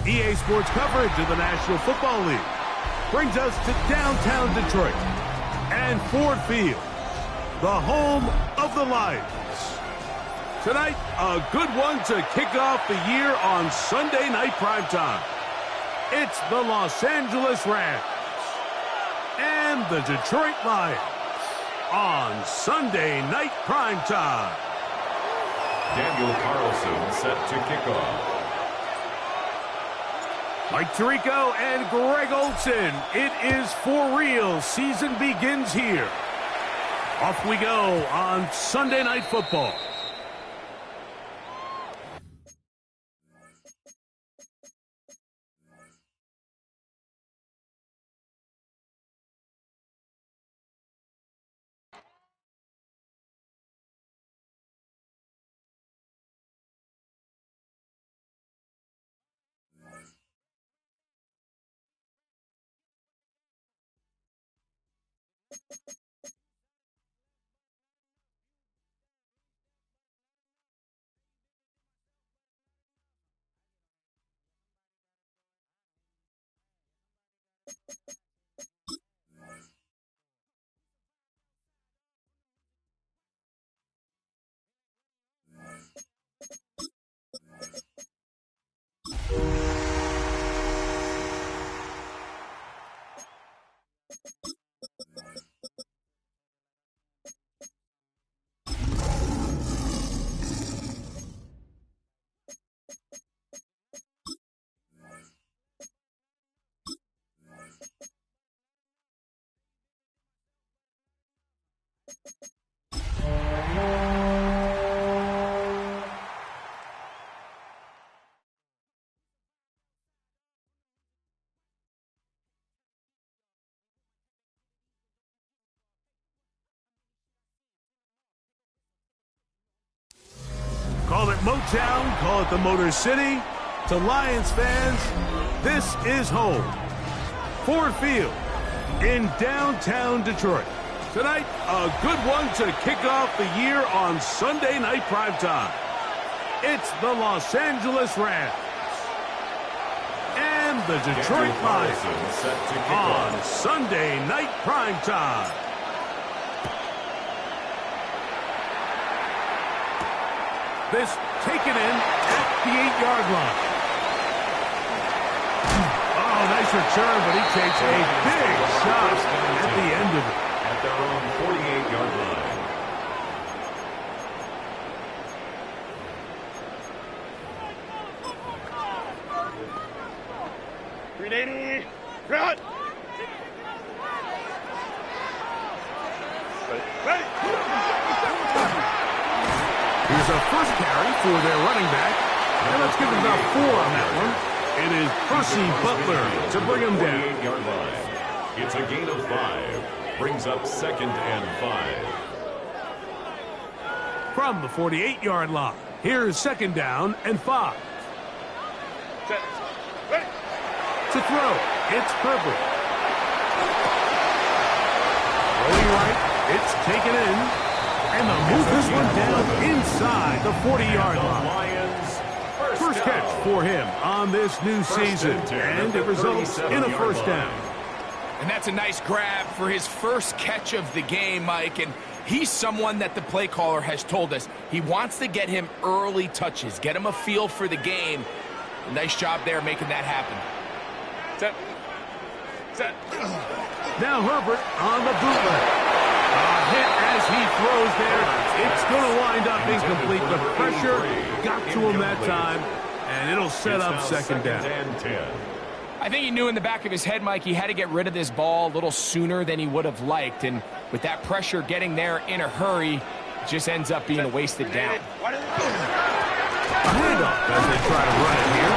EA Sports coverage of the National Football League brings us to downtown Detroit and Ford Field, the home of the Lions. Tonight, a good one to kick off the year on Sunday night primetime. It's the Los Angeles Rams and the Detroit Lions on Sunday night primetime. Daniel Carlson set to kick off. Mike Tirico and Greg Olsen. It is for real. Season begins here. Off we go on Sunday Night Football. Call it Motown, call it the Motor City. To Lions fans, this is home. Ford Field in downtown Detroit. Tonight, a good one to kick off the year on Sunday night primetime. It's the Los Angeles Rams and the Detroit Lions on Sunday night primetime. This taken in at the 8-yard line. Oh, nice return, but he takes a big shot at the end of it. At their own 48-yard line. Ready, run! Ready! Here's a first carry for their running back. And let's give him about 4 on that one. It is Percy Butler to bring him down. 48-yard line. It's a gain of 5. Brings up 2nd and 5. From the 48-yard line, here's 2nd down and 5. Set. Ready! To throw, it's Herbert. Rolling right, it's taken in. And they'll move this one down inside the 40-yard line. Lions, First catch for him on this new season. And it results in a first down. And that's a nice grab for his first catch of the game, Mike. And he's someone that the play caller has told us he wants to get him early touches, get him a feel for the game. Nice job there making that happen. Set. Set. Now Herbert on the bootleg. A hit as he throws there. It's going to wind up incomplete. The pressure got to him that time, and it'll set up 2nd down. And 10. I think he knew in the back of his head, Mike, he had to get rid of this ball a little sooner than he would have liked. And with that pressure getting there in a hurry, it just ends up being a wasted down. Handoff as they try to run it here.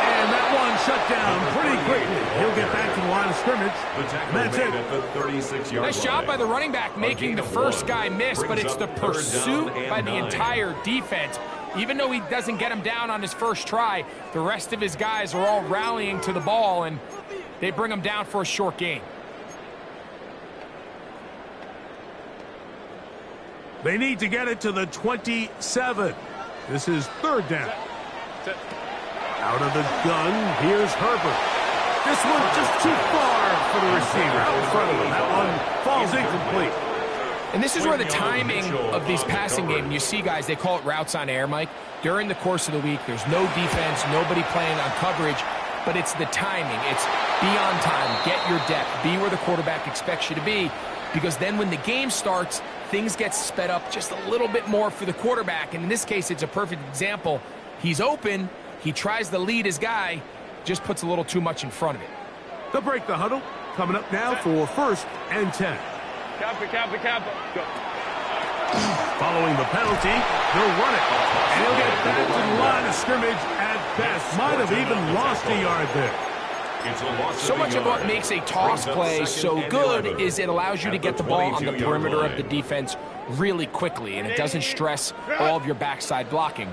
And that one shut down pretty quickly. He'll get back to the line of scrimmage. And that's it. At the 36-yard Nice job by the running back making the first guy miss, but it's the pursuit by the entire defense. Even though he doesn't get him down on his first try, the rest of his guys are all rallying to the ball, and they bring him down for a short gain. They need to get it to the 27. This is third down. Out of the gun, here's Herbert. This one just too far for the receiver. Out in front of him. That one falls incomplete. And this is where the timing of these passing games, you see, guys, they call it routes on air, Mike. During the course of the week, there's no defense, nobody playing on coverage, but it's the timing. It's be on time, get your depth, be where the quarterback expects you to be, because then when the game starts, things get sped up just a little bit more for the quarterback. And in this case, it's a perfect example. He's open, he tries to lead his guy, just puts a little too much in front of it. They'll break the huddle. Coming up now for 1st and 10. Kappa. Go. Following the penalty, they'll run it. And he'll get back to the line of scrimmage at best. Might have even lost a yard there. So much of what makes a toss play so good is it allows you to get the ball on the perimeter of the defense really quickly, and it doesn't stress all of your backside blocking.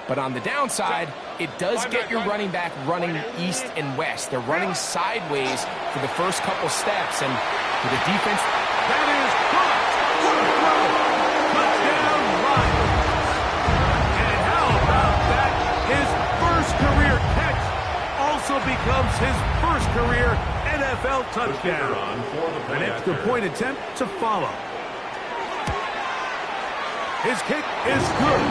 But on the downside, it does get your running back running east and west. They're running sideways for the first couple steps, and with the defense... That is caught. What a throw. Touchdown, Lions. And how about that? His first career catch also becomes his first career NFL touchdown. An extra point attempt to follow. His kick is good.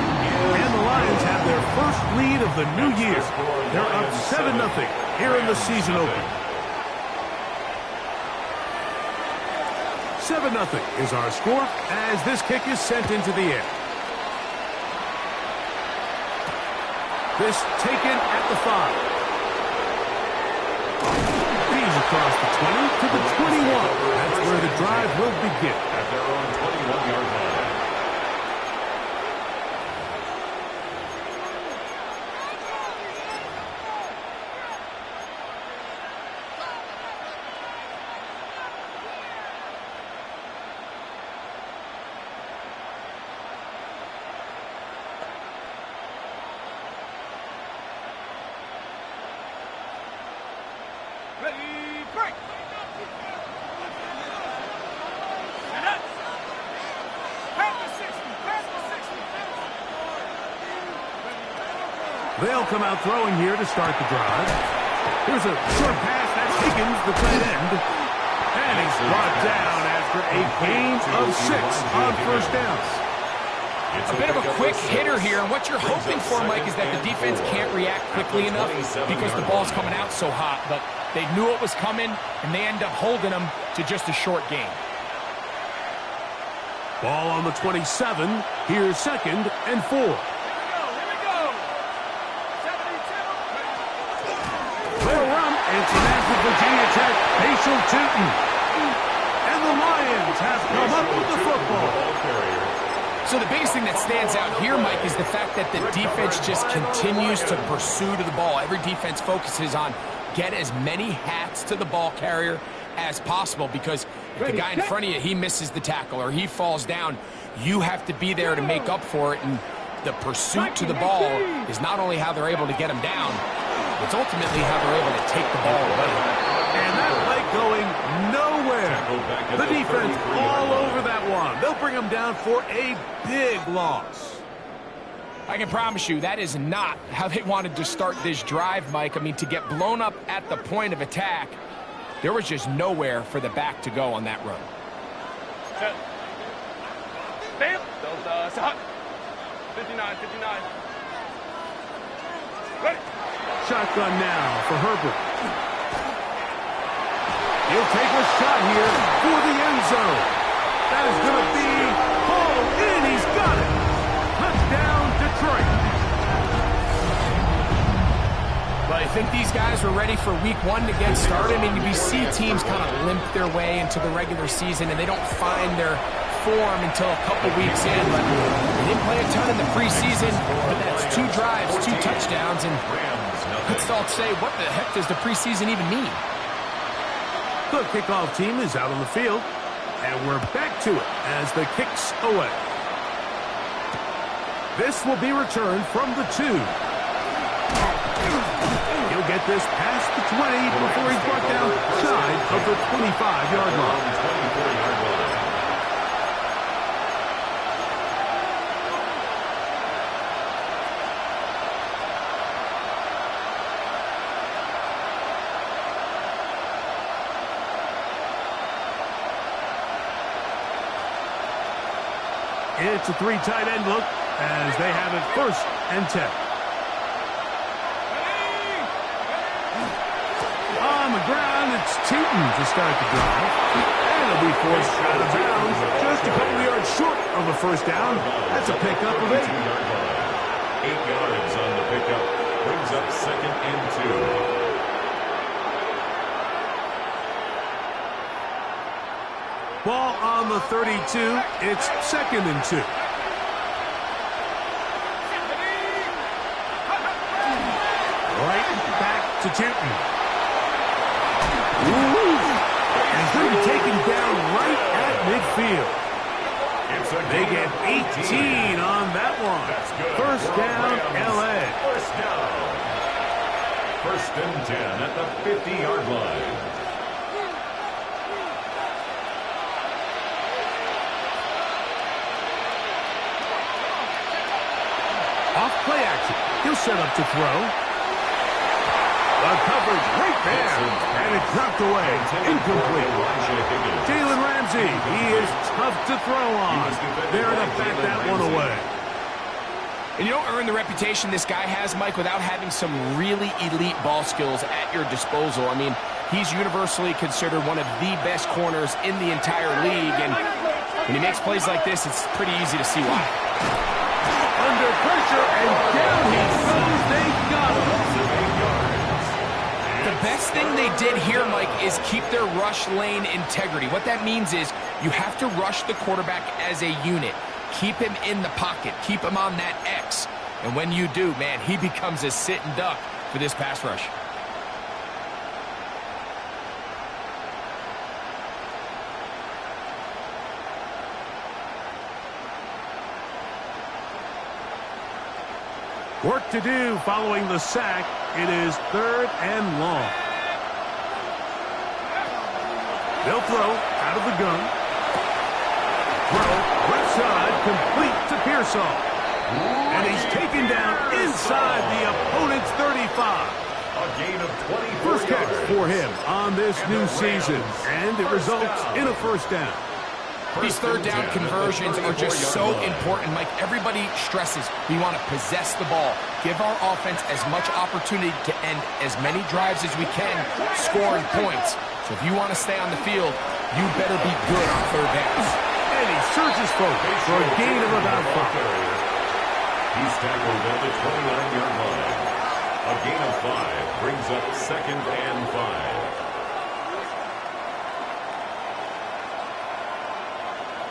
And the Lions have their first lead of the new year. They're up 7-0 here in the season opener. 7-0 is our score as this kick is sent into the air. This taken at the 5. He's across the 20 to the 21. That's where the drive will begin. At their own 21-yard line. They'll come out throwing here to start the drive. Here's a short pass. That's Higgins, the tight end. And he's brought down after a gain of 6 on first down. A bit of a quick hitter here, and what you're hoping for, Mike, is that the defense can't react quickly enough because the ball's coming out so hot. But they knew it was coming, and they end up holding them to just a short gain. Ball on the 27. Here's 2nd and 4. It's an massive Virginia Tech facial tooting. And the Lions have come up with the football. So the biggest thing that stands out here, Mike, is the fact that the defense just continues to pursue to the ball. Every defense focuses on get as many hats to the ball carrier as possible, because if the guy in front of you, he misses the tackle or he falls down, you have to be there to make up for it. And the pursuit to the ball is not only how they're able to get him down, it's ultimately how they're able to take the ball away. And that play going nowhere. The defense all over that one. They'll bring him down for a big loss. I can promise you that is not how they wanted to start this drive, Mike. I mean, to get blown up at the point of attack, there was just nowhere for the back to go on that run. Bam! 59. Ready. Shotgun now for Herbert. He'll take a shot here for the end zone. That is going to be hauled in. He's got it. Touchdown, Detroit. Well, I think these guys were ready for week 1 to get started. I mean, we see teams kind of limp their way into the regular season, and they don't find their form until a couple weeks in. But they didn't play a ton in the preseason, but that's 2 drives, 2 touchdowns, and let's all say, what the heck does the preseason even mean? The kickoff team is out on the field, and we're back to it as the kick's away. This will be returned from the 2. He'll get this past the 20 before he's brought down side of the 25-yard line. It's a 3 tight end look as they have it 1st and 10. On the ground, it's Tootin to start the drive. And it'll be forced out of bounds just a couple yards short of a 1st down. That's a pickup of 8. 8 yards on the pickup. Brings up 2nd and 2. Ball on the 32. It's 2nd and 2. Right back to Tootin. And he's going to be taken down right at midfield. They get 18 on that one. 1st down, LA. 1st and 10 at the 50-yard line. Off play action. He'll set up to throw. The coverage right there. And it's knocked away. Incomplete. Jalen Ramsey. He is tough to throw on. There to back that one away. And you don't earn the reputation this guy has, Mike, without having some really elite ball skills at your disposal. I mean, he's universally considered one of the best corners in the entire league. And when he makes plays like this, it's pretty easy to see why. Under pressure, and down he goes. They got him. The best thing they did here, Mike, is keep their rush lane integrity. What that means is you have to rush the quarterback as a unit. Keep him in the pocket. Keep him on that X. And when you do, man, he becomes a sitting duck for this pass rush. Work to do following the sack. It is 3rd and long. They'll throw out of the gun. Throw left side complete to Pearsall. And he's taken down inside the opponent's 35. A gain of 24 First catch for him on this new season. And it results in a 1st down. These 3rd down conversions are just so important, Mike. Everybody stresses we want to possess the ball, give our offense as much opportunity to end as many drives as we can, scoring points. So if you want to stay on the field, you better be good on 3rd downs. And he surges forward for a gain of about 5. He's tackled at the 29-yard line. A gain of 5 brings up 2nd and 5.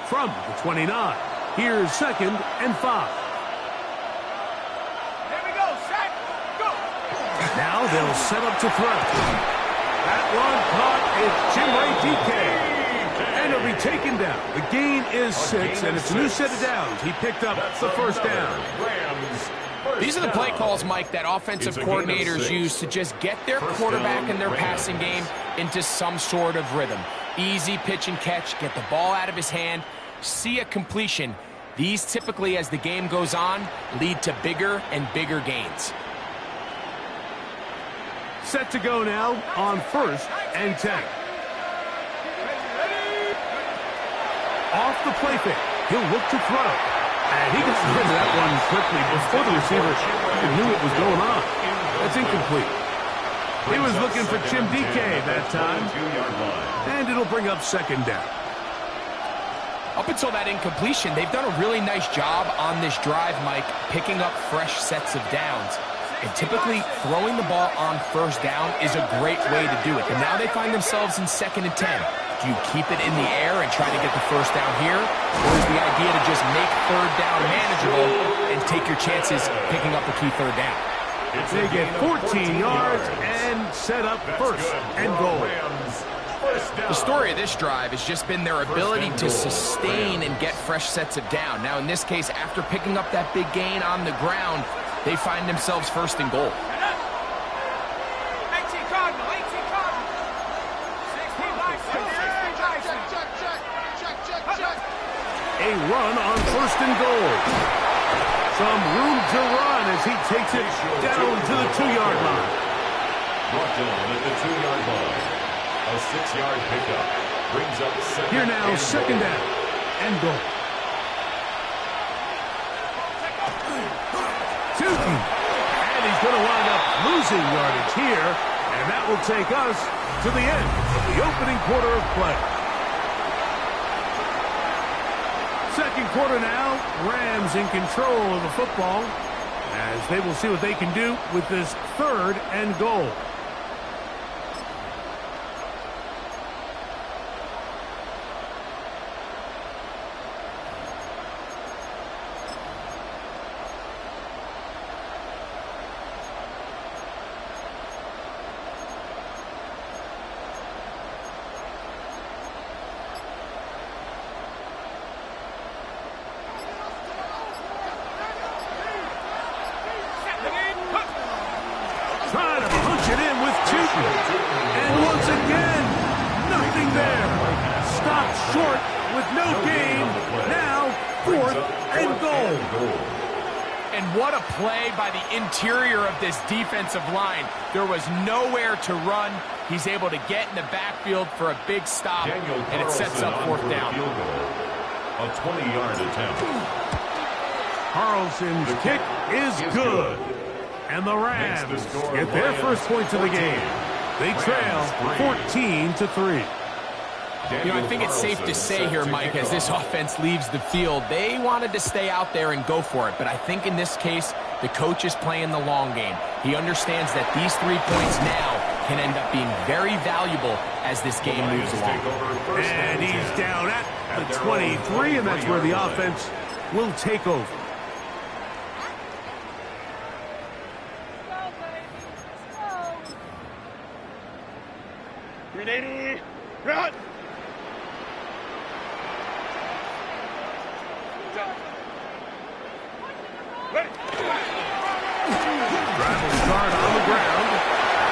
From the 29, here's 2nd and 5. Here we go, sack, go! Now they'll set up to throw. That one caught is Chimere Dike. And it'll be taken down. The gain is 6, and it's a new set of downs. He picked up the 1st down. These are the play calls, Mike, that offensive coordinators use to just get their quarterback and their passing game into some sort of rhythm. Easy pitch and catch, get the ball out of his hand, see a completion. These typically, as the game goes on, lead to bigger and bigger gains. Set to go now on 1st and 10. Off the play fake. He'll look to throw. And he gets rid of that one quickly before the receiver even knew what was going on. That's incomplete. He was looking for Chimere Dike that time. And it'll bring up 2nd down. Up until that incompletion, they've done a really nice job on this drive, Mike, picking up fresh sets of downs. And typically, throwing the ball on 1st down is a great way to do it. And now they find themselves in 2nd and 10. Do you keep it in the air and try to get the 1st down here? Or is the idea to just make 3rd down manageable and take your chances picking up a key 3rd down? They get 14 yards and set up 1st and goal. The story of this drive has just been their ability to sustain and get fresh sets of down. Now, in this case, after picking up that big gain on the ground, they find themselves first and goal. 18 Cardinal, 18 Cardinal. 16 Bison, 16 Bison. Check. A run on first and goal. Some room to run as he takes it down to the 2-yard line. Brought down at the 2-yard line. A 6-yard pickup brings up second. Here now, second down and goal. Tootin. And he's going to wind up losing yardage here. And that will take us to the end of the opening quarter of play. Second quarter now, Rams in control of the football as they will see what they can do with this third and goal. Trying to punch it in with Tootin. And once again, nothing there. Stopped short with no gain. Now, fourth and goal. And what a play by the interior of this defensive line. There was nowhere to run. He's able to get in the backfield for a big stop, and it sets up fourth down. A 20-yard attempt. Carlson's kick is good. And the Rams get their first points of the game. They trail 14-3. You know, I think it's safe to say here, Mike, as this offense leaves the field, they wanted to stay out there and go for it. But I think in this case, the coach is playing the long game. He understands that these 3 points now can end up being very valuable as this game moves along. And he's down at the 23, and that's where the offense will take over. Ready, run. Travel start on the ground.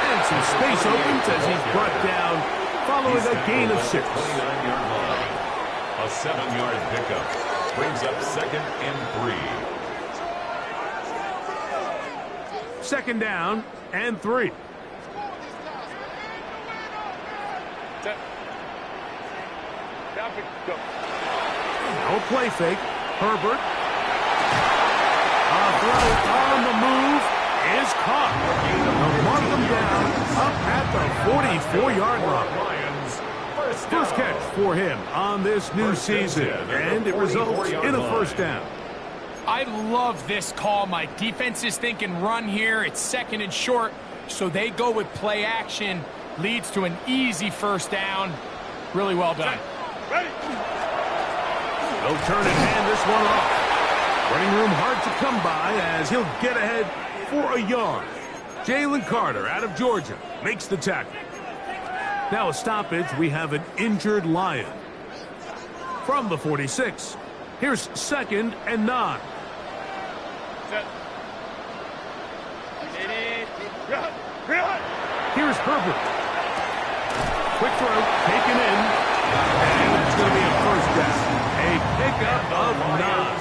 And some space opens as he's brought down following a gain of 6. 29-yard line. A 7-yard pickup brings up second and 3. Second down and 3. No play fake. Herbert. A throw on the move is caught. They'll mark him down up at the 44-yard line. First catch for him on this new season, and it results in a first down. I love this call, Mike. Defense is thinking run here. It's second and short, so they go with play action. Leads to an easy first down. Really well done. Ready. They'll turn and hand this one off. Running room hard to come by as he'll get ahead for a yard. Jalen Carter out of Georgia makes the tackle. Now a stoppage. We have an injured Lion. From the 46, here's second and 9. Run. Here's Herbert. Quick throw, taken in, and that's going to be a first down. A pickup of 9.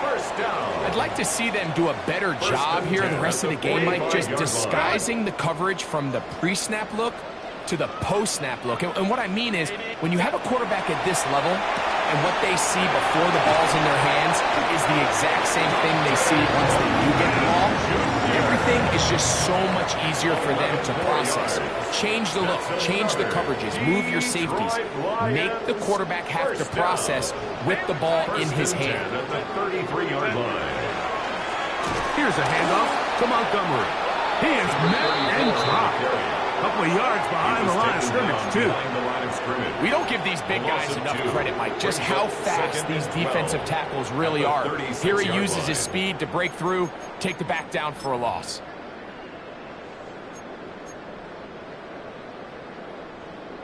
First down. I'd like to see them do a better job here the rest of the game, Mike, just disguising the coverage from the pre-snap look to the post-snap look. And what I mean is, when you have a quarterback at this level, and what they see before the ball's in their hands is the exact same thing they see once they do get the ball, everything is just so much easier for them to process. Change the look, change the coverages, move your safeties. Make the quarterback have to process with the ball in his hand. At the 33-yard line. Here's a handoff to Montgomery. He is met and dropped. A couple of yards behind the line of scrimmage, too. We don't give these big guys enough credit, Mike, just how fast these defensive tackles really are. Here he uses his speed to break through, take the back down for a loss.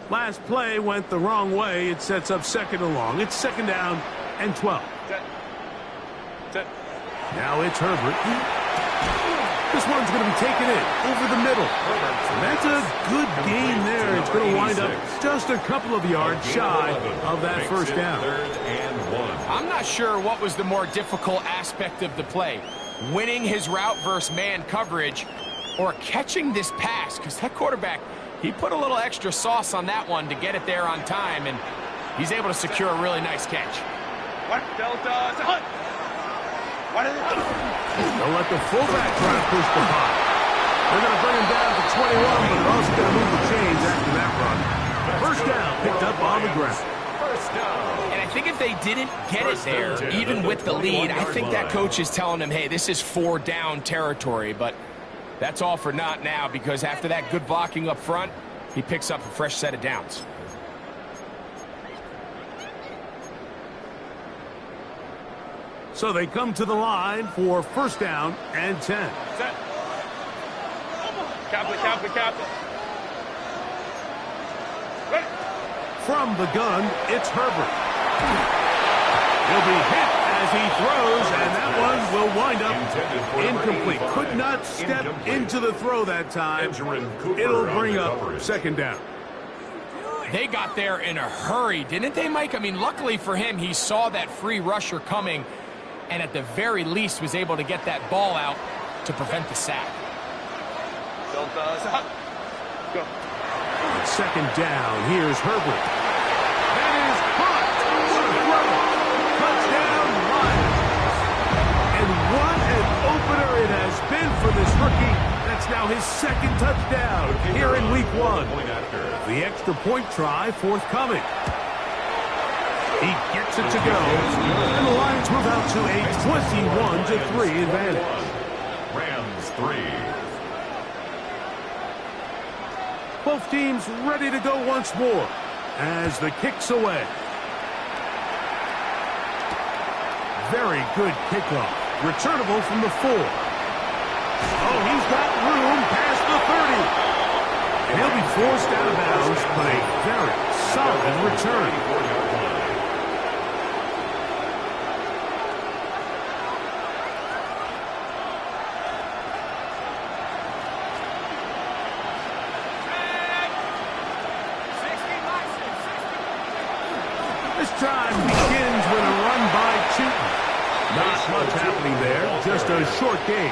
Last play went the wrong way. It sets up second and long. It's second down and 12. Set. Now it's Herbert. This one's going to be taken in over the middle. And that's a good gain there. It's going to wind up just a couple of yards shy of that first down. Third and 1. I'm not sure what was the more difficult aspect of the play. Winning his route versus man coverage or catching this pass, because that quarterback, he put a little extra sauce on that one to get it there on time, and he's able to secure a really nice catch. What? Delta. Hunt. What is it? They'll let the fullback try to push the ball. They're going to bring him down to 21, but they're also going to move the chains after that run. First down, picked up on the ground. First down. And I think if they didn't get it there, even with the lead, I think that coach is telling them, hey, this is 4 down territory, but that's all for naught now, because after that good blocking up front, he picks up a fresh set of downs. So they come to the line for first down and 10. Set. Captain. Ready. From the gun, it's Herbert. He'll be hit as he throws, and that one will wind up incomplete. Could not step into the throw that time. It'll bring up second down. They got there in a hurry, didn't they, Mike? I mean, luckily for him, he saw that free rusher coming, and at the very least was able to get that ball out to prevent the sack. Delta. Go. It's second down. Here's Herbert. That is caught. Touchdown, Lions. And what an opener it has been for this rookie. That's now his second touchdown here in week 1. The extra point try forthcoming. He gets it to go. And the Lions move out to a 21-3 advantage. Rams 3. Both teams ready to go once more as the kick's away. Very good kickoff. Returnable from the 4. Oh, he's got room past the 30. And he'll be forced out of bounds, but a very solid return. This drive begins with a run by Chuton. Not much happening there, just a short game.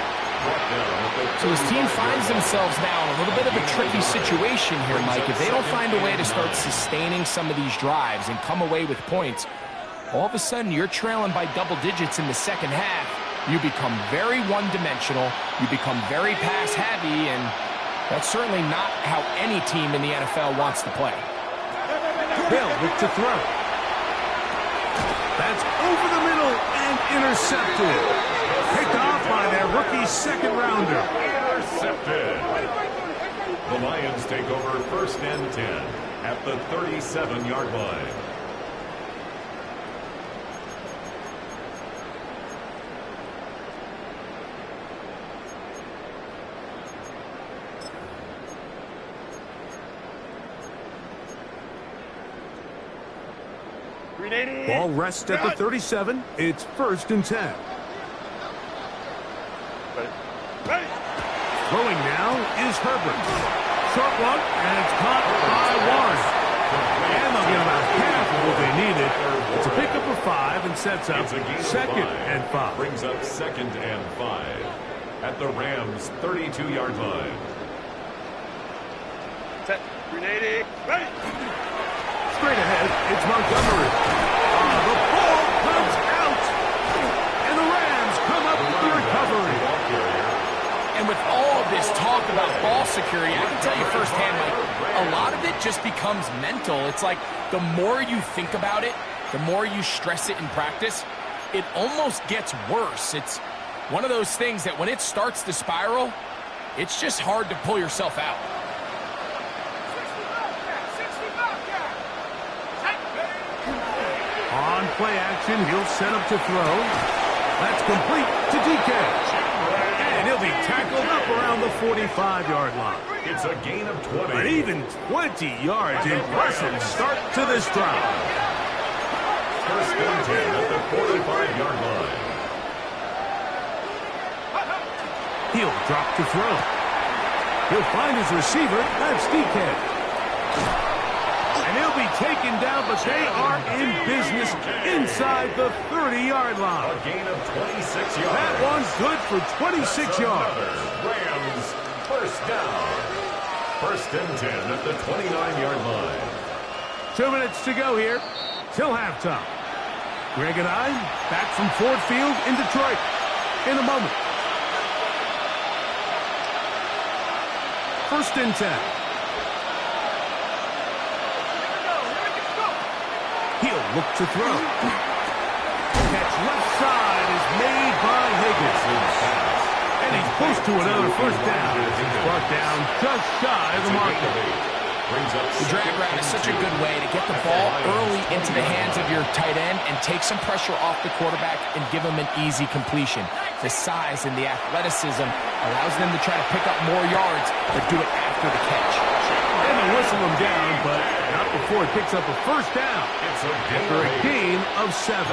So his team finds themselves now in a little bit of a tricky situation here, Mike. If they don't find a way to start sustaining some of these drives and come away with points, all of a sudden you're trailing by double digits in the second half. You become very one-dimensional. You become very pass-heavy, and that's certainly not how any team in the NFL wants to play. Bill with to throw. That's over the middle and intercepted. Picked off by their rookie second-rounder. Intercepted. The Lions take over first and 10 at the 37-yard line. Ball rests at the 37. It's first and 10. Ready. Throwing now is Herbert. Short one, and it's caught by Warren. And they'll get about half of what they needed. It's a pickup of 5 and sets up second and 5. Brings up second and 5 at the Rams' 32-yard line. Set. Ready. Straight ahead, it's Montgomery. The ball comes out. And the Rams come up with the recovery. And with all of this talk about ball security, I can tell you firsthand, Mike, a lot of it just becomes mental. It's like the more you think about it, the more you stress it in practice, it almost gets worse. It's one of those things that when it starts to spiral, it's just hard to pull yourself out. On play action, he'll set up to throw. That's complete to DK. And he'll He'll be tackled up around the 45-yard line. It's a gain of 20. But even 20 yards, impressive start to this drive. First and 10 at the 45-yard line. He'll drop to throw. He'll find his receiver. That's DK. And he'll be taken down, but they are in business inside the 30-yard line. A gain of 26 yards. That one's good for 26 yards. Rams first down. First and 10 at the 29-yard line. 2 minutes to go here till halftime. Greg and I back from Ford Field in Detroit in a moment. First and 10. He'll look to throw. Catch left side is made by Higgins. And he's close to another first down. He's brought down just shy of the marker. The drag route is such a good way to get the ball early into the hands of your tight end and take some pressure off the quarterback and give him an easy completion. The size and the athleticism allows them to try to pick up more yards, but do it after the catch. And they whistle him down, but not before he picks up a first down. After a gain of 7.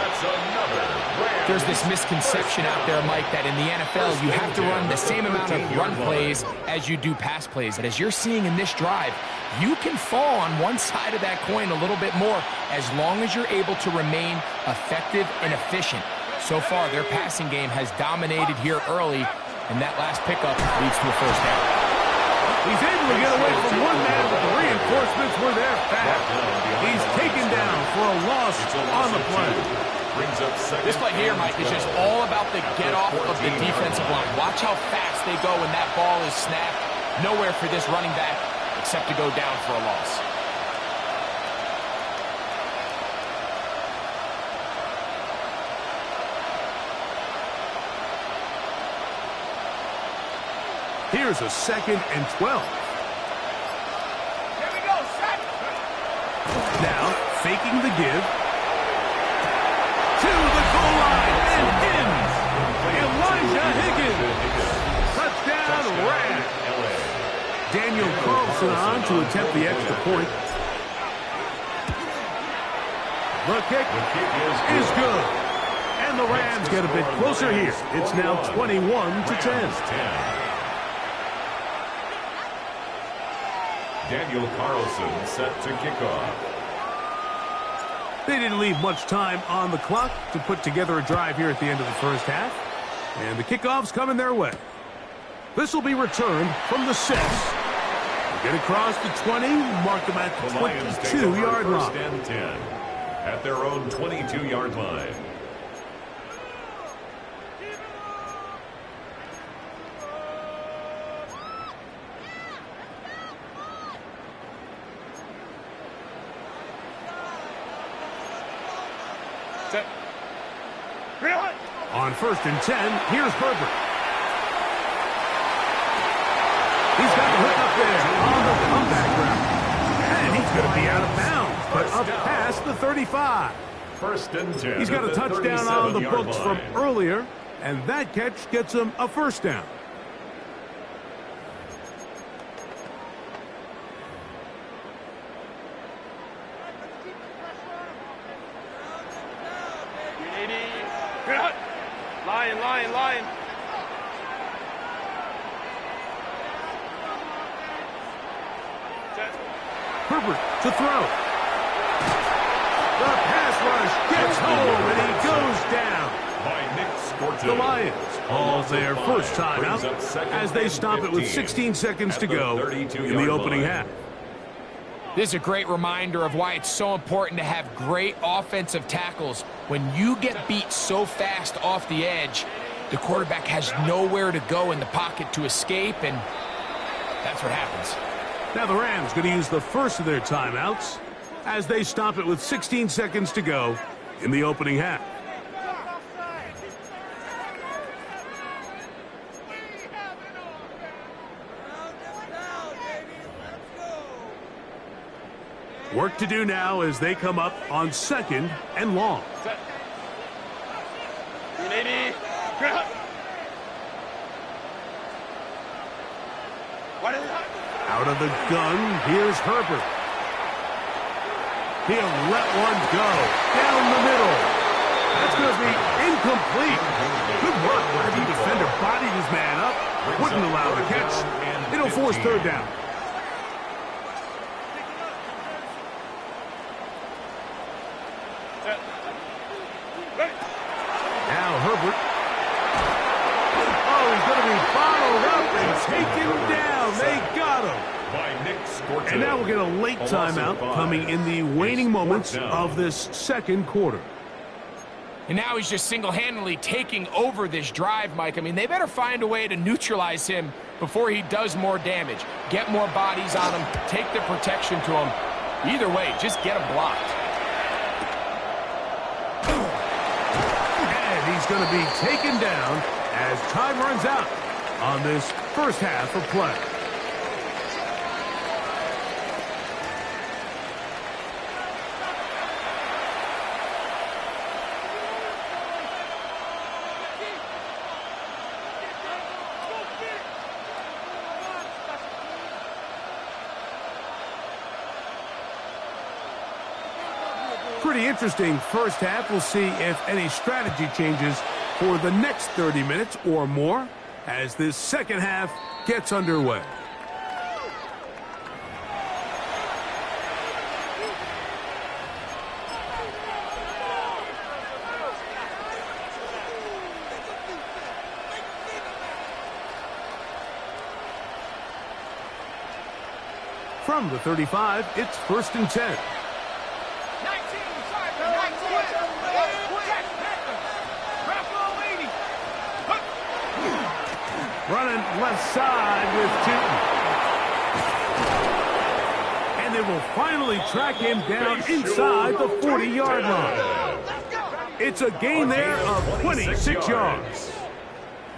There's this misconception out there, Mike, that in the NFL you have to run the same amount of run plays as you do pass plays. And as you're seeing in this drive, you can fall on one side of that coin a little bit more as long as you're able to remain effective and efficient. So far, their passing game has dominated here early, and that last pickup leads to a first down. He's able to get away from one man, but the reinforcements were there fast. He's taken down for a loss on the play. This play here, Mike, is just all about the get-off of the defensive line. Watch how fast they go when that ball is snapped. Nowhere for this running back except to go down for a loss. Here's a 2nd and 12. Here we go, set. Now, faking the give. To the goal line and in. Elijah Higgins. Touchdown, Rams. Daniel Carlson on to attempt the extra point. The kick is good. And the Rams get a bit closer here. It's now 21-10. Daniel Carlson set to kick off. They didn't leave much time on the clock to put together a drive here at the end of the first half. And the kickoff's coming their way. This will be returned from the 6. Get across the 20, mark them at the 22-yard line. First and 10 at their own 22-yard line. On first and 10, here's Herbert. He's got the hook up there on the comeback route. And he's going to be out of bounds, but up past the 35. First and 10. He's got a touchdown on the books from earlier, and that catch gets him a first down. Lion. Herbert to throw. The pass rush gets home, and he goes down. By Nick Scorton. The Lions call their first time out as they stop it with 16 seconds to go in the opening half. This is a great reminder of why it's so important to have great offensive tackles. When you get beat so fast off the edge, the quarterback has nowhere to go in the pocket to escape, and that's what happens. Now the Rams going to use the first of their timeouts as they stop it with 16 seconds to go in the opening half. Work to do now as they come up on 2nd and long. Out of the gun, here's Herbert. He'll let one go. Down the middle. That's going to be incomplete. Good work where the defender bodied his man up. Wouldn't allow the catch. It'll force third down. Now Herbert. Oh, he's going to be bottled up and taken down. They got him. And now we'll get a late timeout coming in the waning moments of this second quarter. And now he's just single-handedly taking over this drive, Mike. I mean, they better find a way to neutralize him before he does more damage. Get more bodies on him, take the protection to him. Either way, just get him blocked. And he's going to be taken down as time runs out on this first half of play. Pretty interesting first half. We'll see if any strategy changes for the next 30 minutes or more as this second half gets underway. From the 35, it's 1st and 10. Running left side with Tootin. And they will finally track him down inside the 40-yard line. It's a gain there of 26 yards.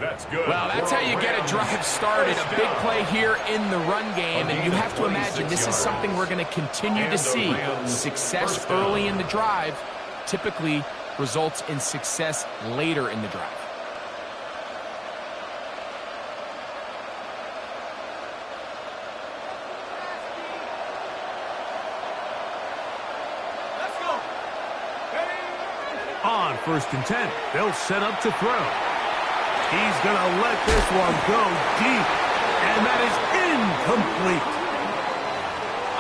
That's good. Well, that's how you get a drive started. A big play here in the run game, and you have to imagine this is something we're going to continue to see. Success early in the drive typically results in success later in the drive. On 1st and 10, they'll set up to throw. He's going to let this one go deep, and that is incomplete.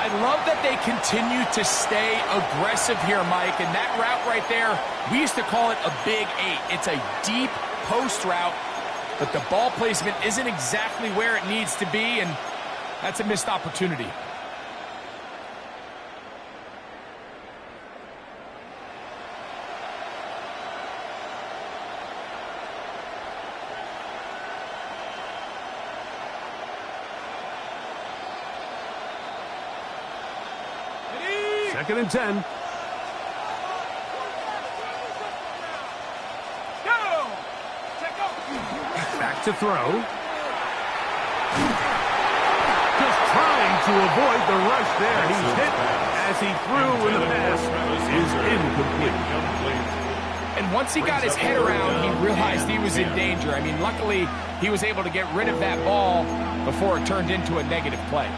I love that they continue to stay aggressive here, Mike, and that route right there, we used to call it a big 8. It's a deep post route, but the ball placement isn't exactly where it needs to be, and that's a missed opportunity. Second and 10. Back to throw. Just trying to avoid the rush there. He's hit as he threw, and the pass is incomplete. And once he got his head around, he realized he was in danger. I mean, luckily, he was able to get rid of that ball before it turned into a negative play.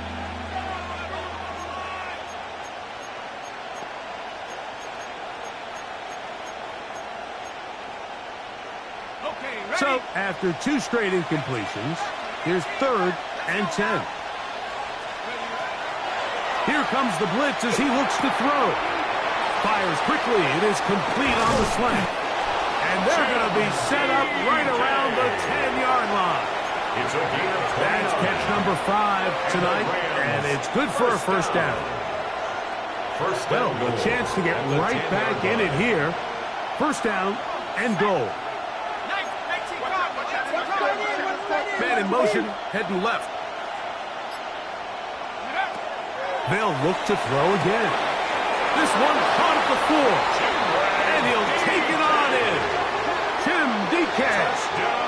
So, after 2 straight incompletions, here's 3rd and 10. Here comes the blitz as he looks to throw. Fires quickly. It is complete on the slant. And they're going to be set up right around the 10-yard line. That's catch number 5 tonight, and it's good for a first down. Well, a chance to get right back in it here. First down and goal. Man in motion, heading left. They'll look to throw again. This one caught at the 4. And he'll take it on in. Tim Decash.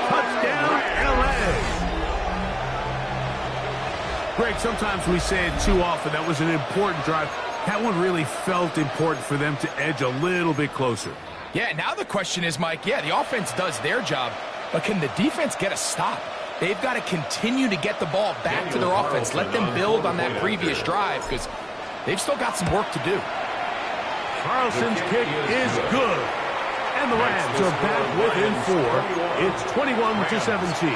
Touchdown, LA. Greg, sometimes we say it too often. That was an important drive. That one really felt important for them to edge a little bit closer. Yeah, now the question is, Mike, yeah, the offense does their job, but can the defense get a stop? They've got to continue to get the ball back to their offense. Let them build on that previous drive because they've still got some work to do. Carlson's kick is good. And the Rams are back within 4. It's 21-17.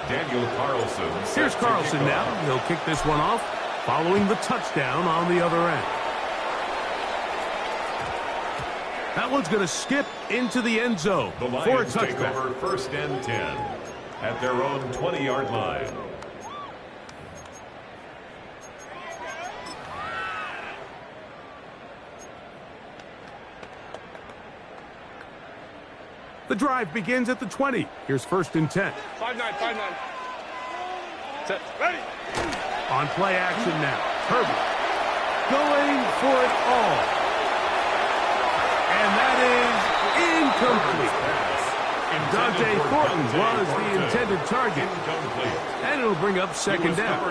Daniel Carlson. Here's Carlson now. He'll kick this one off following the touchdown on the other end. That one's going to skip into the end zone for a touchback. Take over 1st and 10 at their own 20-yard line. The drive begins at the 20. Here's 1st and 10. 5-9, 5-9. Set. Ready. On play action now. Herbert going for it all. And that is incomplete. And Dante Thornton was the intended target. And it'll bring up 2nd down.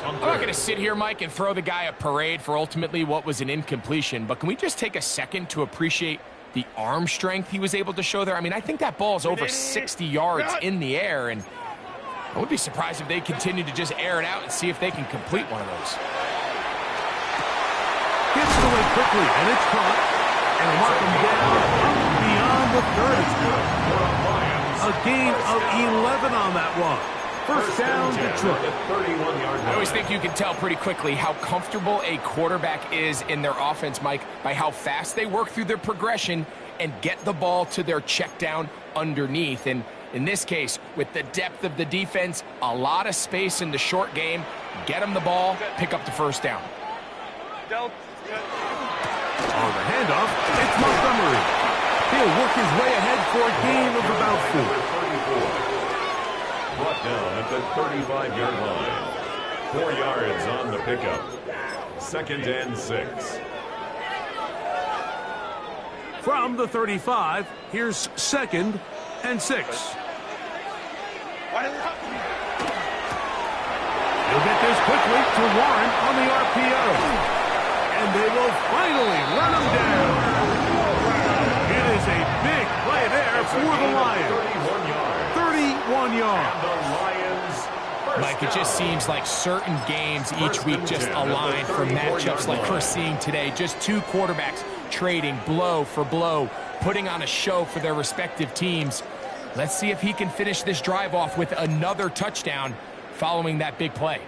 I'm not going to sit here, Mike, and throw the guy a parade for ultimately what was an incompletion, but can we just take a second to appreciate the arm strength he was able to show there? I mean, I think that ball is over 60 yards in the air, and I would be surprised if they continue to just air it out and see if they can complete one of those. Gets it away quickly, and it's caught. And mark him down beyond the 30. A gain of 11 on that one. 1st down, Detroit. I always think you can tell pretty quickly how comfortable a quarterback is in their offense, Mike, by how fast they work through their progression and get the ball to their check down underneath. And in this case, with the depth of the defense, a lot of space in the short game, get them the ball, pick up the 1st down. On the handoff, it's Montgomery. He'll work his way ahead for a gain of about 4. Brought down at the 35-yard line. 4 yards on the pickup. 2nd and 6. From the 35, here's 2nd and 6. He'll get this quickly to Warren on the RPO. And they will finally run him down. It is a big play there for the Lions. 31 yards. Mike, it just seems like certain games each week just align for matchups like we're seeing today. Just two quarterbacks trading blow for blow, putting on a show for their respective teams. Let's see if he can finish this drive off with another touchdown following that big play.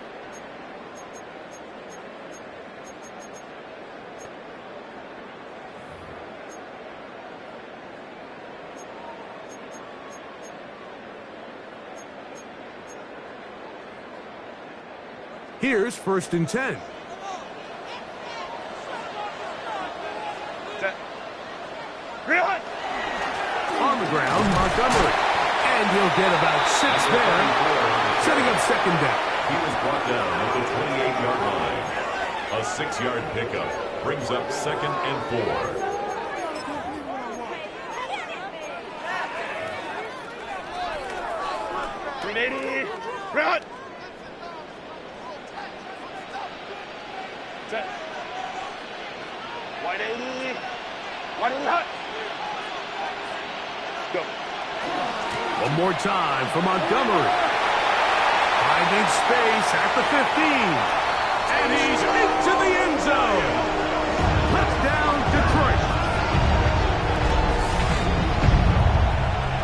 Here's 1st and 10. On the ground, Montgomery. And he'll get about 6 there, setting up 2nd down. He was brought down at the 28-yard line. A 6-yard pickup brings up 2nd and 4. Run! Set. 180. 180 hot. Go. One more time for Montgomery. Finding space at the 15. And he's into the end zone. Touchdown, Detroit.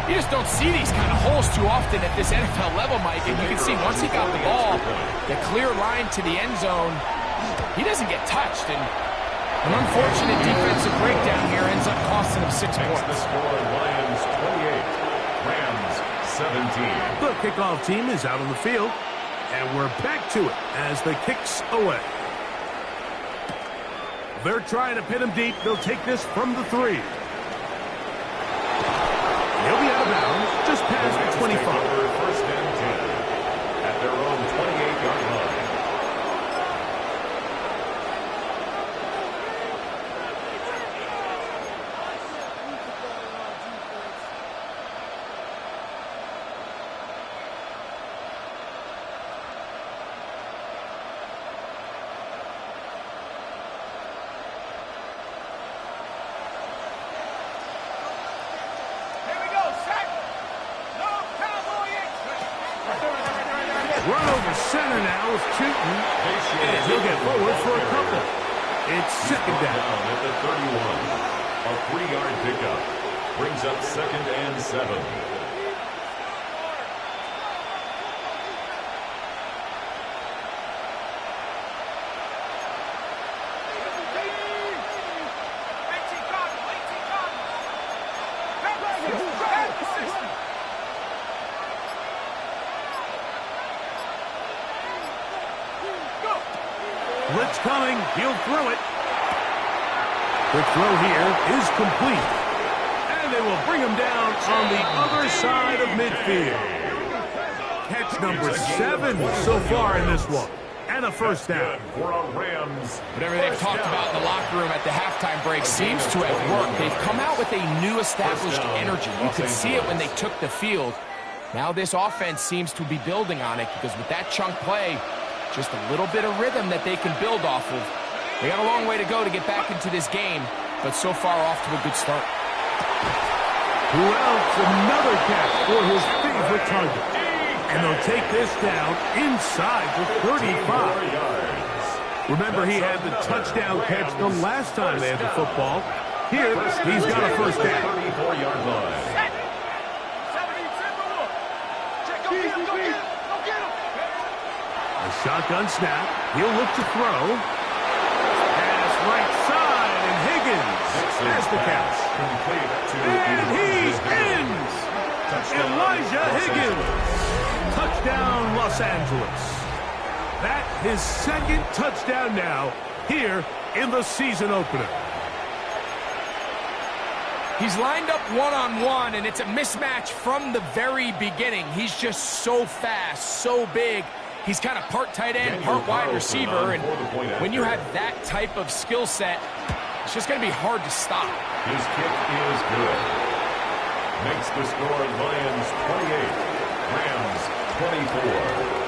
You just don't see these kind of holes too often at this NFL level, Mike. And you can see once he got the ball, the clear line to the end zone, he doesn't get touched. And an unfortunate defensive breakdown here ends up costing him 6 points. The score, Lions 28, Rams 17. The kickoff team is out on the field, and we're back to it as the kick's away. They're trying to pin him deep. They'll take this from the 3. He'll be out of bounds just past the 25. 1st and 10 at their own 28-yard line. Run over center now with Tootin. And he'll get forward for a couple. It's second down. At the 31. A 3-yard pickup. Brings up 2nd and 7. Blitz coming. He'll throw it. The throw here is complete. And they will bring him down on the other side of midfield. Catch number 7 so far in this one. And a first down. Whatever they've talked about in the locker room at the halftime break seems to have worked. They've come out with a new established energy. You could see it when they took the field. Now this offense seems to be building on it because with that chunk play, just a little bit of rhythm that they can build off of. They got a long way to go to get back into this game, but so far off to a good start. Who else? Another catch for his favorite target. And they'll take this down inside the 35. Remember, he had the touchdown catch the last time they had the football. Here, he's got a first down. 34-yard line. A shotgun snap. He'll look to throw. Pass right side, and Higgins has the catch. And he ends! Elijah Higgins. Touchdown, Los Angeles. That his second touchdown now here in the season opener. He's lined up one-on-one, and it's a mismatch from the very beginning. He's just so fast, so big. He's kind of part tight end, part wide receiver, and when you have that type of skill set, it's just going to be hard to stop. His kick is good. Makes the score Lions 28, Rams 24.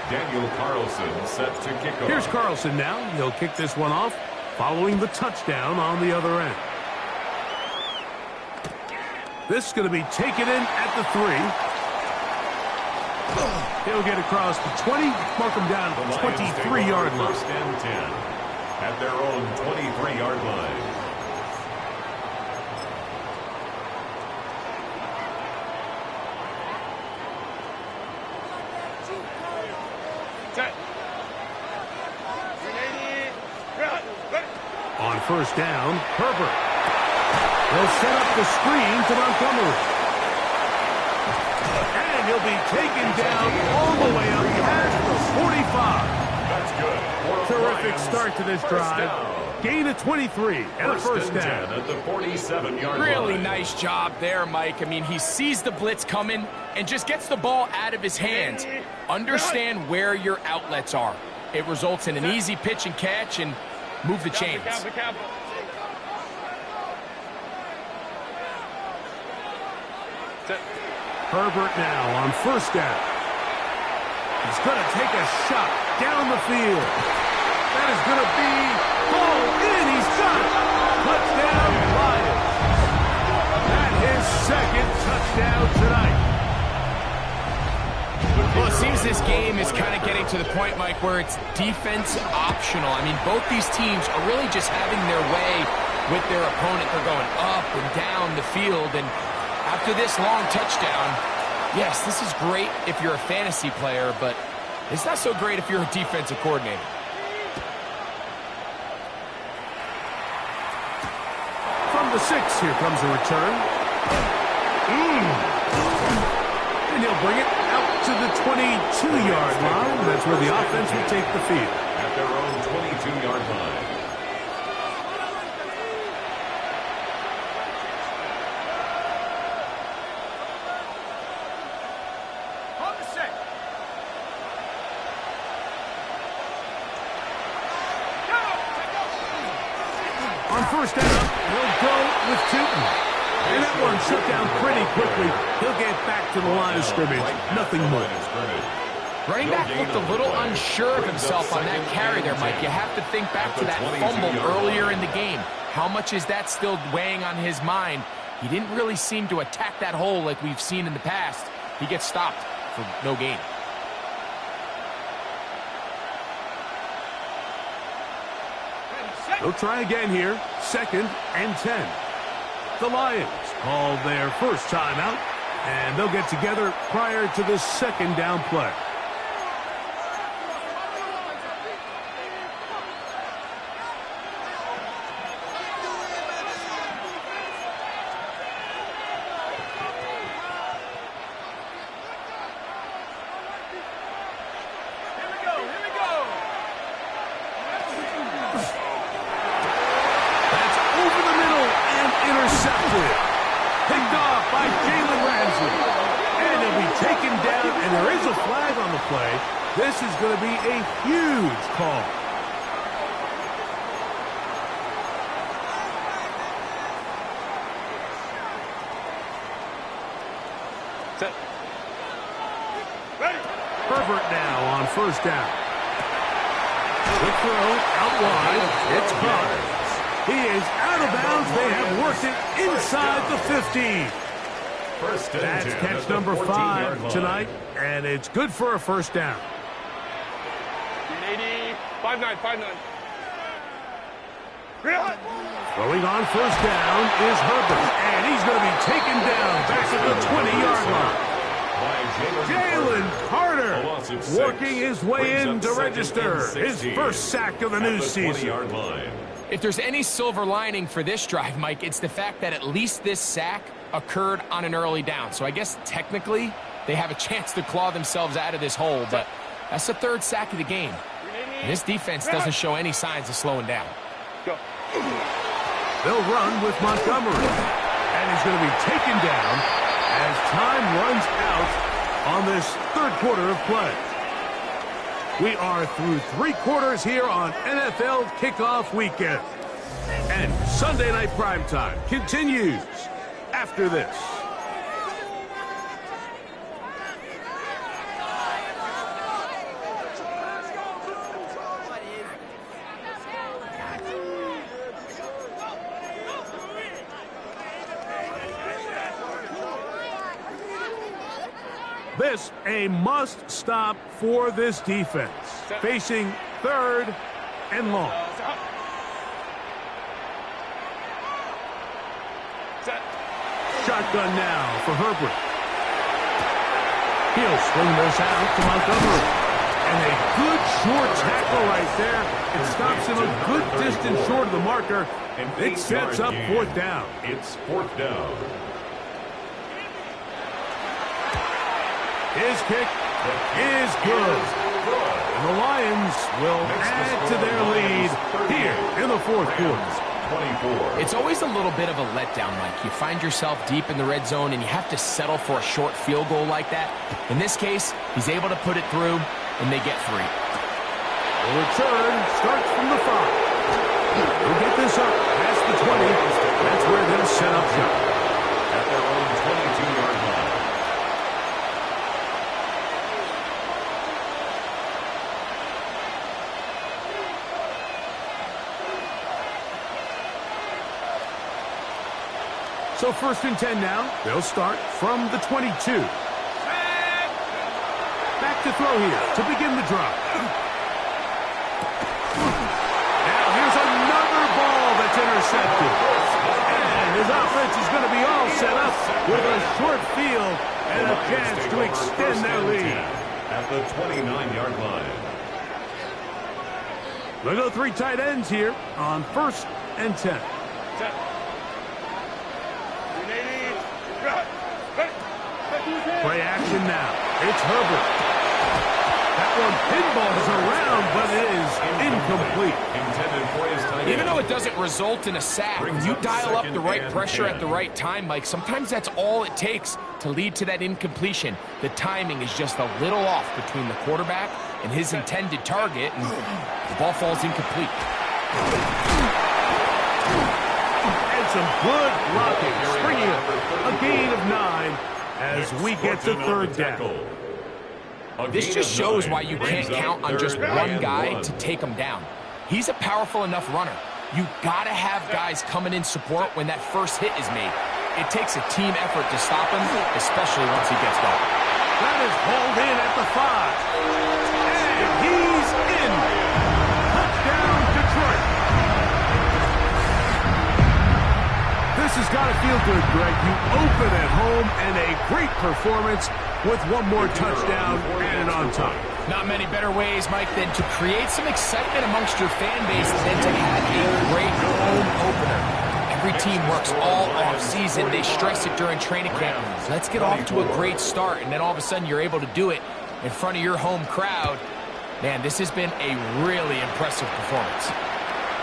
Daniel Carlson set to kick off. Here's Carlson now. He'll kick this one off following the touchdown on the other end. This is going to be taken in at the 3. He'll get across the 20, mark him down at the 23-yard line. First and 10 at their own 23-yard line. On first down, Herbert. He'll set up the screen to Montgomery. And he'll be taken down all the way up past the 45. That's good. Terrific start to this drive. Gain of 23 and a first down. At the 47-yard line. Really nice job there, Mike. I mean, he sees the blitz coming and just gets the ball out of his hands. Understand where your outlets are. It results in an easy pitch and catch and move the chains. Herbert now on first down. He's going to take a shot down the field. That is going to be ball in. He's got it. Touchdown, Lions. That his second touchdown tonight. Well, it seems this game is kind of getting to the point, Mike, where it's defense optional. I mean, both these teams are really just having their way with their opponent. They're going up and down the field, and after this long touchdown, yes, this is great if you're a fantasy player, but it's not so great if you're a defensive coordinator. From the 6, here comes a return. And he'll bring it out to the 22-yard line. That's where the offense will take the field. At their own 22-yard line. On first down, he'll go with Tootin. And that one shut down pretty quickly. He'll get back to the line of scrimmage. Nothing more. Running back looked a little unsure of himself on that carry there, Mike. You have to think back to that fumble earlier in the game. How much is that still weighing on his mind? He didn't really seem to attack that hole like we've seen in the past. He gets stopped for no gain. They'll try again here. 2nd and 10. The Lions call their first timeout, and they'll get together prior to the 2nd down play. Picked off by Jalen Ramsey. And he'll be taken down, and there is a flag on the play. This is going to be a huge call. Set. Ready. Herbert now on first down. Good throw out wide. It's caught. He is out of bounds. They have worked it inside the 15. That's catch number 5 tonight, and it's good for a first down. 80, 5-9, 5-9. Throwing on first down is Herbert, and he's going to be taken down back at the 20-yard line. Jalen Carter working his way in to register his first sack of the new season. If there's any silver lining for this drive, Mike, it's the fact that at least this sack occurred on an early down. So I guess technically they have a chance to claw themselves out of this hole, but that's the 3rd sack of the game. And this defense doesn't show any signs of slowing down. Go. They'll run with Montgomery, and he's going to be taken down as time runs out on this 3rd quarter of play. We are through 3 quarters here on NFL Kickoff Weekend. And Sunday Night Primetime continues after this. This a must-stop for this defense. Facing 3rd and long. Set. Shotgun now for Herbert. He'll swing this out to Montgomery. And a good short tackle right there. It stops him a good distance short of the marker. And it sets up 4th down. It's 4th down. His kick is good. And the Lions will add to their lead here in the 4th quarter. 24. It's always a little bit of a letdown, Mike. You find yourself deep in the red zone and you have to settle for a short field goal like that. In this case, he's able to put it through, and they get 3. The return starts from the 5. They'll get this up past the 20. That's where they'll set up shop. At their own 22-yard line. So 1st and 10 now. They'll start from the 22. Back to throw here to begin the drive. Now here's another ball that's intercepted. And his offense is going to be all set up with a short field and a chance to extend their lead. At the 29-yard line. They'll go 3 tight ends here on 1st and 10. Set. Play action now. It's Herbert. That one pinballs around, but it is incomplete. Intended for his tight end. Even though it doesn't result in a sack, when you dial up the right pressure at the right time, Mike, sometimes that's all it takes to lead to that incompletion. The timing is just a little off between the quarterback and his intended target, and the ball falls incomplete. And some good blocking, bringing up a gain of 9 as we get to 3rd down. This just shows why you can't count on just one guy to take him down. He's a powerful enough runner. You gotta have guys coming in support when that first hit is made. It takes a team effort to stop him, especially once he gets going. That is hauled in at the 5. And he's in. Touchdown, Detroit. This has got to feel good, Greg. You open at home and a great performance with one more touchdown and on top. Not many better ways, Mike, than to create some excitement amongst your fan base than to have a great home opener. Every team works all off-season. They stress it during training camp. Let's get off to a great start, and then all of a sudden you're able to do it in front of your home crowd. Man, this has been a really impressive performance.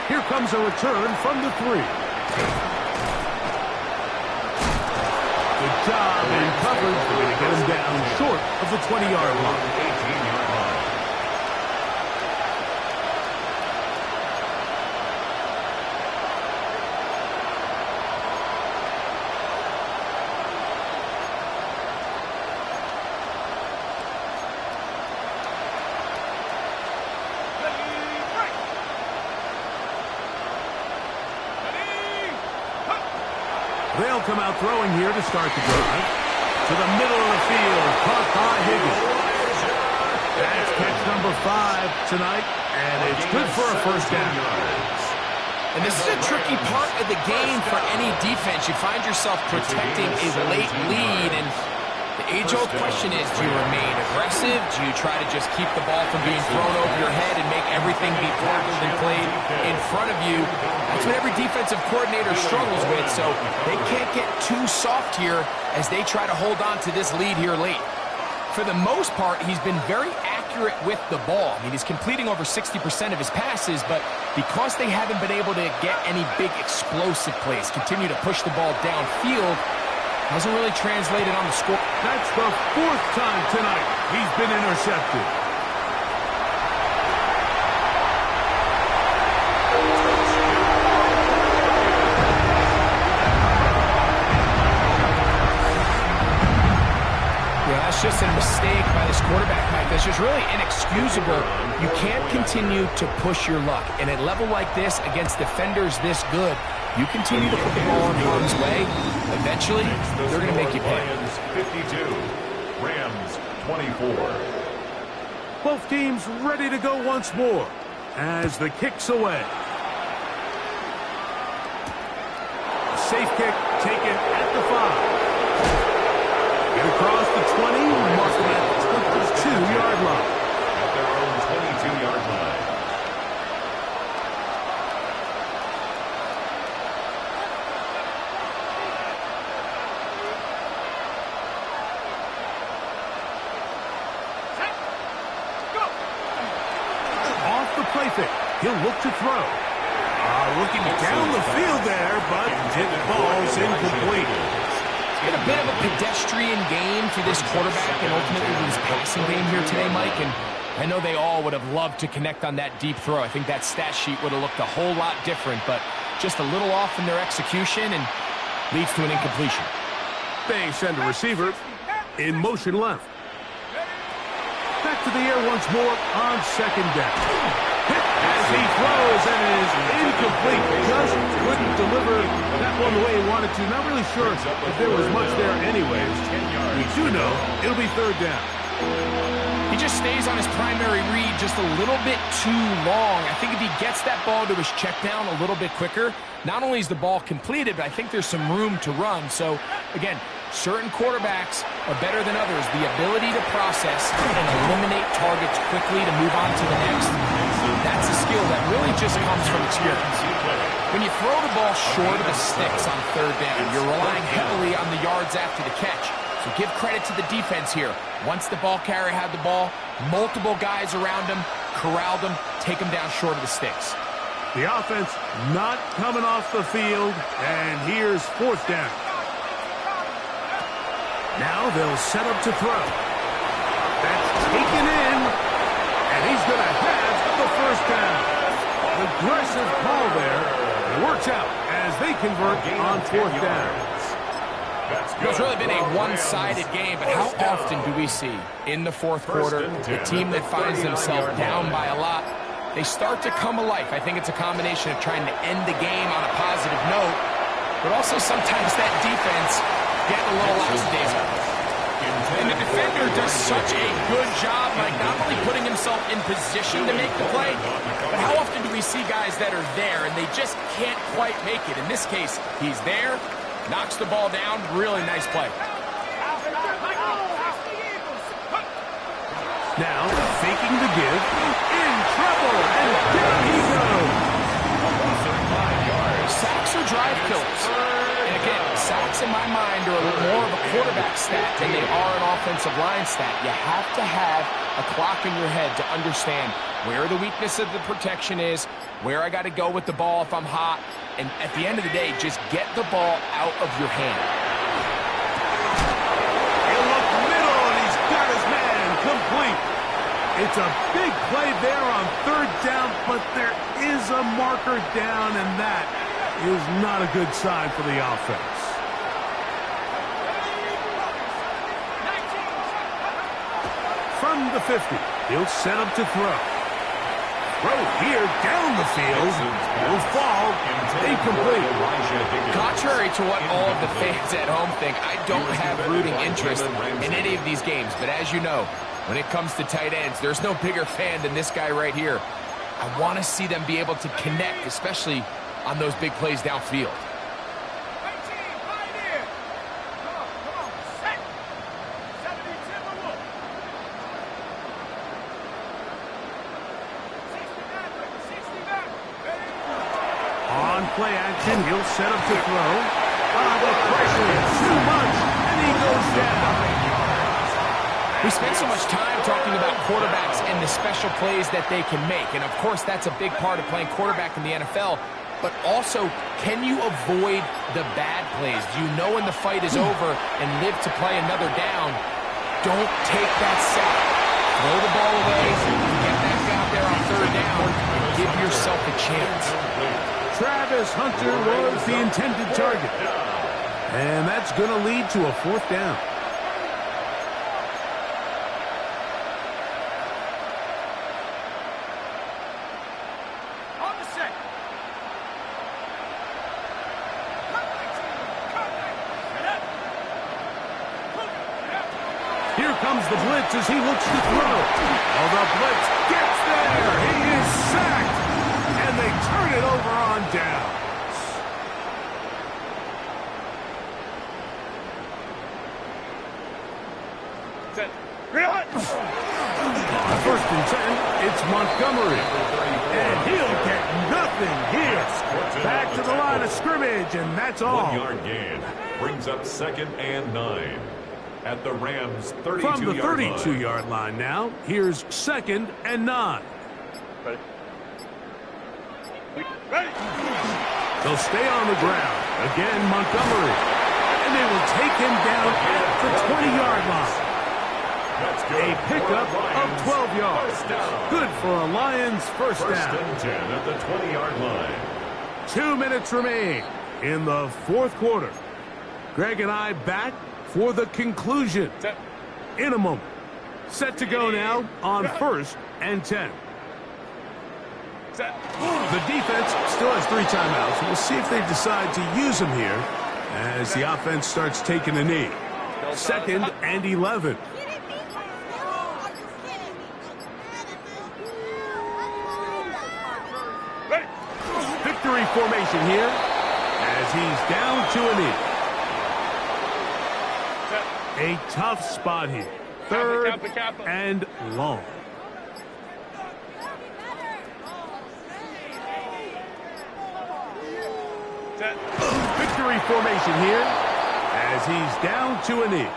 Here comes a return from the 3. Good job in coverage. They're going to get him down short of the 20-yard line. 18-yard line. They'll come out throwing here to start the drive. To the middle of the field, caught by Higgins. That's catch number 5 tonight, and it's good for a first down. And this is a tricky part of the game for any defense. You find yourself protecting a late lead, and the age-old question is, do you remain aggressive? Do you try to just keep the ball from being thrown over your head and make everything be tackled and played in front of you? That's what every defensive coordinator struggles with, so they can't get too soft here as they try to hold on to this lead here late. For the most part, he's been very accurate with the ball. I mean, he's completing over 60% of his passes, but because they haven't been able to get any big explosive plays, continue to push the ball downfield, hasn't really translated on the score. That's the 4th time tonight he's been intercepted. That's just a mistake by this quarterback, Mike. That's just really inexcusable. You can't continue to push your luck. And at a level like this, against defenders this good, you continue to put the ball in harm's way, eventually, they're going to make you pay. Lions 52, Rams 24. Both teams ready to go once more as the kick's away. A safe kick taken at the 5. Get across the 20, mark them at the 22-yard line. At their own 22-yard line. Off the play fake. He'll look to throw. Looking down the field there, but it falls incomplete. It's been a bit of a pedestrian game for this quarterback and ultimately his passing game here today, Mike. And I know they all would have loved to connect on that deep throw. I think that stat sheet would have looked a whole lot different, but just a little off in their execution and leads to an incompletion. They send a receiver in motion left. Back to the air once more on second down. Hit as he throws and is incomplete. Just couldn't deliver that one the way he wanted to. Not really sure if there was much there anyways. We do know it'll be third down. He just stays on his primary read just a little bit too long. I think if he gets that ball to his check down a little bit quicker, not only is the ball completed, but I think there's some room to run. So, again, certain quarterbacks are better than others. The ability to process and eliminate targets quickly to move on to the next, that's a skill that really just comes from experience. When you throw the ball short of the sticks on third down, you're relying heavily on the yards after the catch. So give credit to the defense here. Once the ball carrier had the ball, multiple guys around him, corralled him, take him down short of the sticks. The offense not coming off the field, and here's fourth down. Now they'll set up to throw. That's taken in, and he's going to have the first down. Aggressive call there. It works out as they convert on fourth down. It's really been a one-sided game, but how often do we see in the fourth quarter the team that finds themselves down by a lot, they start to come alive? I think it's a combination of trying to end the game on a positive note, but also sometimes that defense getting a little lackadaisical. And the defender does such a good job, like not only putting himself in position to make the play, but how often do we see guys that are there and they just can't quite make it? In this case, he's there, knocks the ball down, really nice play. Now, faking the give, in trouble, and down he goes. Sacks are drive killers. And again, sacks in my mind are a little more of a quarterback stat than they are an offensive line stat. You have to have a clock in your head to understand where the weakness of the protection is, where I got to go with the ball if I'm hot, and at the end of the day, just get the ball out of your hand. He'll look middle, and he's got his man complete. It's a big play there on third down, but there is a marker down, and that is not a good sign for the offense. From the 50, he'll set up to throw. Throw here down the field. Will fall. Incomplete. Contrary to what all of the fans at home think, I don't have rooting interest in any of these games. But as you know, when it comes to tight ends, there's no bigger fan than this guy right here. I want to see them be able to connect, especially on those big plays downfield. On play action, he'll set up to throw. The pressure is too much, and he goes down. We spend so much time talking about quarterbacks and the special plays that they can make. And, of course, that's a big part of playing quarterback in the NFL. But also, can you avoid the bad plays? Do you know when the fight is over and live to play another down? Don't take that sack. Throw the ball away, get that guy out there on third down, and give yourself a chance. Travis Hunter was the intended target. And that's going to lead to a fourth down. Here comes the blitz as he looks to throw. Oh, the blitz gets there. He is sacked. And they turn it over on downs. On 1st and 10, it's Montgomery. And he'll get nothing here. Back to the line of scrimmage, and that's all. 1-yard gain brings up 2nd and 9. At the Rams' 32-yard line. From the 32-yard line now, here's 2nd and 9. They'll stay on the ground. Again, Montgomery. And they will take him down at the 20-yard line. A pickup of 12 yards. Good for a Lions first down. 1st and 10 at the 20-yard line. 2 minutes remain in the fourth quarter. Greg and I back for the conclusion in a moment. Set to go now on 1st and 10. The defense still has 3 timeouts. We'll see if they decide to use them here as the offense starts taking a knee. 2nd and 11. Victory formation here as he's down to a knee. A tough spot here. 3rd and long. Victory formation here as he's down to a knee.